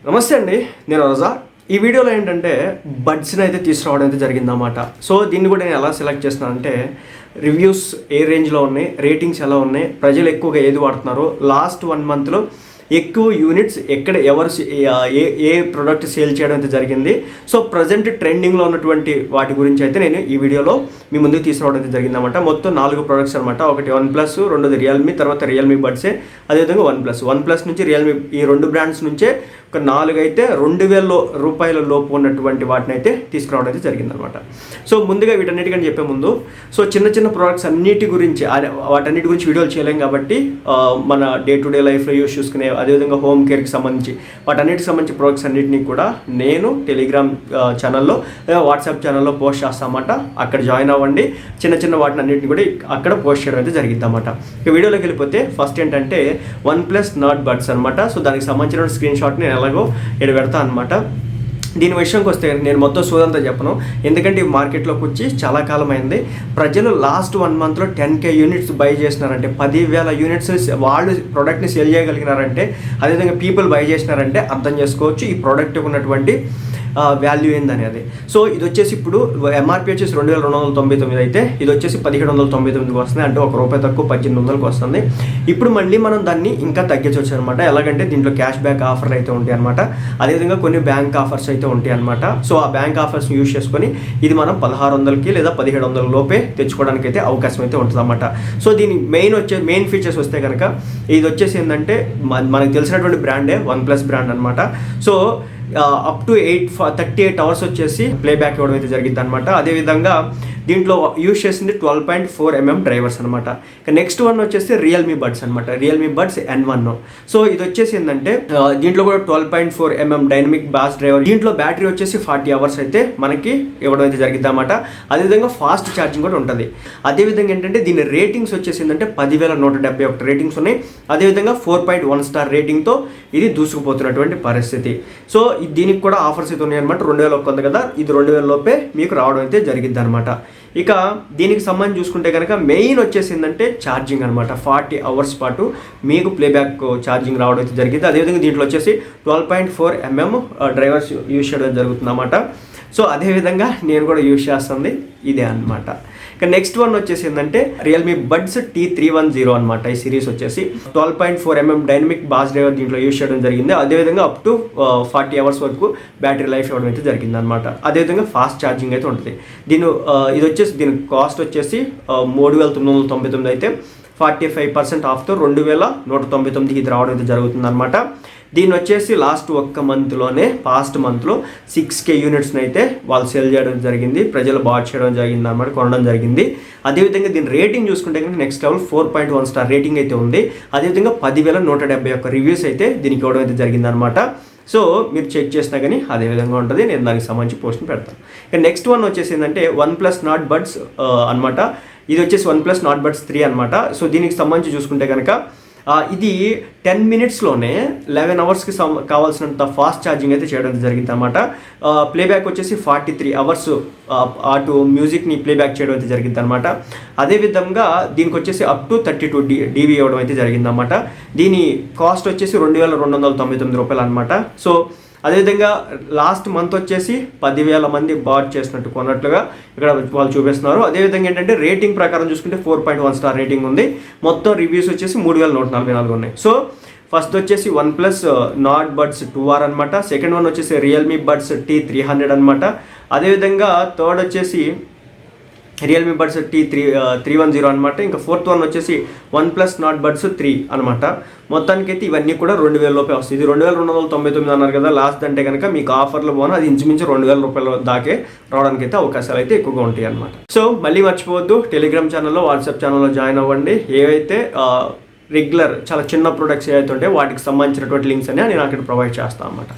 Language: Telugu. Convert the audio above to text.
నమస్తే అండి, నేను రజా. ఈ వీడియోలో ఏంటంటే బడ్స్ని అయితే తీసుకురావడం అయితే జరిగిందన్నమాట. సో దీన్ని కూడా నేను ఎలా సెలెక్ట్ చేస్తున్నానంటే రివ్యూస్ ఏ రేంజ్లో ఉన్నాయి, రేటింగ్స్ ఎలా ఉన్నాయి, ప్రజలు ఎక్కువగా ఏది వాడుతున్నారు, లాస్ట్ 1 మంత్లో ఎక్కువ యూనిట్స్ ఎక్కడ ఎవరు ఏ ప్రోడక్ట్ సేల్ చేయడం అయితే జరిగింది. సో ప్రజెంట్ ట్రెండింగ్లో ఉన్నటువంటి వాటి గురించి అయితే నేను ఈ వీడియోలో మీ ముందుకు తీసుకురావడం అయితే జరిగిందన్నమాట. మొత్తం 4 ప్రోడక్ట్స్ అనమాట. ఒకటి OnePlus, రెండోది రియల్మీ, తర్వాత రియల్మీ బడ్సే, అదేవిధంగా OnePlus నుంచి రియల్మీ, ఈ 2 బ్రాండ్స్ నుంచే ఒక 4 అయితే 2000 రూపాయల లోపు ఉన్నటువంటి వాటిని అయితే తీసుకురావడం అయితే జరిగిందనమాట. సో ముందుగా వీటన్నిటికని చెప్పే ముందు సో చిన్న ప్రోడక్ట్స్ అన్నిటి గురించి వాటన్నిటి గురించి వీడియోలు చేయలేం కాబట్టి మన డే టు డే లైఫ్లో యూస్ చూసుకునే, అదేవిధంగా హోమ్ కేర్కి సంబంధించి వాటన్నిటికి సంబంధించి ప్రోడక్ట్స్ అన్నింటినీ కూడా నేను టెలిగ్రామ్ ఛానల్లో, వాట్సాప్ ఛానల్లో పోస్ట్ చేస్తామన్నమాట. అక్కడ జాయిన్ అవ్వండి. చిన్న వాటిని అన్నింటినీ కూడా అక్కడ పోస్ట్ చేయడం అయితే జరిగింది అన్నమాట. ఇక వీడియోలోకి వెళ్ళిపోతే ఫస్ట్ ఏంటంటే OnePlus Nord Buds అనమాట. సో దానికి సంబంధించిన స్క్రీన్ షాట్ నేను ఎలాగో ఇక్కడ పెడతా అనమాట. దీని విషయంకి వస్తే నేను మొత్తం సోదంతా చెప్పను, ఎందుకంటే ఈ మార్కెట్లోకి వచ్చి చాలా కాలం అయింది. ప్రజలు లాస్ట్ 1 మంత్లో 10K యూనిట్స్ బై చేసినారంటే, 10,000 యూనిట్స్ వాళ్ళు ప్రోడక్ట్ని సేల్ చేయగలిగినారంటే, అదేవిధంగా పీపుల్ బై చేసినారంటే అర్థం చేసుకోవచ్చు ఈ ప్రోడక్ట్కి ఉన్నటువంటి వాల్యూ ఏందనేది. సో ఇది వచ్చేసి ఇప్పుడు ఎంఆర్పీ వచ్చేసి 2299 అయితే ఇది వచ్చేసి 1799 వస్తుంది, అంటే ₹1 తక్కువ 1800కి వస్తుంది. ఇప్పుడు మళ్ళీ మనం దాన్ని ఇంకా తగ్గించవచ్చు అనమాట. ఎలాగంటే దీంట్లో క్యాష్ బ్యాక్ ఆఫర్లు అయితే ఉంటాయి అనమాట, అదేవిధంగా కొన్ని బ్యాంక్ ఆఫర్స్ అయితే ఉంటాయి అనమాట. సో ఆ బ్యాంక్ ఆఫర్స్ యూజ్ చేసుకొని ఇది మనం 1600కి లేదా 1700 లోపే తెచ్చుకోవడానికి అయితే అవకాశం అయితే ఉంటుంది అనమాట. సో దీని మెయిన్ ఫీచర్స్ వస్తే కనుక ఇది వచ్చేసి ఏంటంటే మనకు తెలిసినటువంటి బ్రాండే OnePlus బ్రాండ్ అనమాట. సో అప్ టు 38 అవర్స్ వచ్చేసి ప్లేబ్యాక్ ఇవ్వడం అయితే జరిగింది అనమాట. అదేవిధంగా దీంట్లో యూజ్ చేసింది 12.4mm డ్రైవర్స్ అనమాట. ఇక నెక్స్ట్ వన్ వచ్చేసి రియల్మీ బడ్స్ అనమాట, రియల్మీ బడ్స్ N1. సో ఇది వచ్చేసి ఏంటంటే దీంట్లో కూడా 12.4mm డైనమిక్ బాస్ డ్రైవర్. దీంట్లో బ్యాటరీ వచ్చేసి 40 అవర్స్ అయితే మనకి ఇవ్వడం అయితే జరిగింది అనమాట. అదేవిధంగా ఫాస్ట్ ఛార్జింగ్ కూడా ఉంటుంది. అదేవిధంగా ఏంటంటే దీని రేటింగ్స్ వచ్చేసి ఏంటంటే 10,171 రేటింగ్స్ ఉన్నాయి. అదేవిధంగా 4.1 స్టార్ రేటింగ్తో ఇది దూసుకుపోతున్నటువంటి పరిస్థితి. సో దీనికి కూడా ఆఫర్స్ అయితే ఉన్నాయి అనమాట. 2000 కొంది కదా, ఇది 2000 లోపే మీకు రావడం అయితే జరిగింది అనమాట. ఇక దీనికి సంబంధించి చూసుకుంటే కనుక మెయిన్ వచ్చేసి ఏంటంటే ఛార్జింగ్ అనమాట. 40 అవర్స్ పాటు మీకు ప్లేబ్యాక్ ఛార్జింగ్ రావడం అయితే జరిగింది. అదేవిధంగా దీంట్లో వచ్చేసి 12.4mm డ్రైవర్స్ యూజ్ చేయడం జరుగుతుంది అన్నమాట. సో అదేవిధంగా నేను కూడా యూజ్ చేస్తుంది ఇదే అనమాట. ఇక నెక్స్ట్ వన్ వచ్చేసి ఏంటంటే రియల్మీ బడ్స్ T310 అనమాట. ఈ సిరీస్ వచ్చేసి 12.4mm డైనమిక్ బాస్ డ్రైవర్ దీంట్లో యూజ్ చేయడం జరిగింది. అదేవిధంగా అప్ టు 40 అవర్స్ వరకు బ్యాటరీ లైఫ్ ఇవ్వడం అయితే జరిగింది అనమాట. అదేవిధంగా ఫాస్ట్ ఛార్జింగ్ అయితే ఉంటుంది. ఇది వచ్చేసి దీని కాస్ట్ వచ్చేసి 3,999 అయితే 45% ఆఫ్తో 2,199కి ఇది రావడం అయితే జరుగుతుంది అనమాట. దీన్ని వచ్చేసి లాస్ట్ 1 మంత్లోనే పాస్ట్ మంత్లో 6K యూనిట్స్ని అయితే వాళ్ళు సేల్ చేయడం జరిగింది, ప్రజలు బాట్ చేయడం జరిగింది అనమాట, కొనడం జరిగింది. అదేవిధంగా దీని రేటింగ్ చూసుకుంటే కనుక నెక్స్ట్ లెవెల్ 4.1 స్టార్ రేటింగ్ అయితే ఉంది. అదేవిధంగా 10,171 రివ్యూస్ అయితే దీనికి ఇవ్వడం అయితే జరిగింది అనమాట. సో మీరు చెక్ చేసినా కానీ అదే విధంగా ఉంటుంది. నేను దానికి సంబంధించి పోస్ట్ని పెడతాను. ఇక నెక్స్ట్ వన్ వచ్చేసి ఏంటంటే OnePlus Nord Buds అనమాట. ఇది వచ్చేసి OnePlus Nord Buds 3 అనమాట. సో దీనికి సంబంధించి చూసుకుంటే కనుక ఇది 10 మినిట్స్లోనే 11 అవర్స్కి కావాల్సినంత ఫాస్ట్ ఛార్జింగ్ అయితే చేయడం జరిగింది అనమాట. ప్లేబ్యాక్ వచ్చేసి 43 అవర్స్ అటు మ్యూజిక్ని ప్లేబ్యాక్ చేయడం అయితే జరిగింది అనమాట. అదేవిధంగా దీనికి వచ్చేసి అప్ టు 32 dB ఇవ్వడం అయితే జరిగిందన్నమాట. దీని కాస్ట్ వచ్చేసి 2,299 రూపాయలు అనమాట. సో అదేవిధంగా లాస్ట్ మంత్ వచ్చేసి 10,000 మంది బాట్ చేసినట్టు కొన్నట్లుగా ఇక్కడ వాళ్ళు చూపిస్తున్నారు. అదేవిధంగా ఏంటంటే రేటింగ్ ప్రకారం చూసుకుంటే 4.1 స్టార్ రేటింగ్ ఉంది. మొత్తం రివ్యూస్ వచ్చేసి 3,144 ఉన్నాయి. సో ఫస్ట్ వచ్చేసి OnePlus Nord Buds 2R అనమాట. సెకండ్ వన్ వచ్చేసి రియల్మీ బడ్స్ T300 అనమాట. అదేవిధంగా థర్డ్ వచ్చేసి రియల్మీ బడ్స్ T310 అనమాట. ఇంకా ఫోర్త్ వన్ వచ్చేసి OnePlus Nord Buds 3 అనమాట. మొత్తానికైతే ఇవన్నీ కూడా 2,000 లోపే వస్తుంది. ఇది 2,299 అన్నారు కదా లాస్ట్, అంటే కనుక మీకు ఆఫర్లో పోను అది ఇంచుమించు 2,000 రూపాయల దాకే రావడానికి అయితే అవకాశాలు అయితే ఎక్కువగా ఉంటాయి అనమాట. సో మళ్ళీ మర్చిపోవద్దు, టెలిగ్రామ్ ఛానల్లో, వాట్సాప్ ఛానల్లో జాయిన్ అవ్వండి. ఏవైతే రెగ్యులర్ చాలా చిన్న ప్రొడక్ట్స్ ఏవైతే ఉంటాయో వాటికి సంబంధించినటువంటి లింక్స్ అని నేను అక్కడ ప్రొవైడ్ చేస్తాను అనమాట.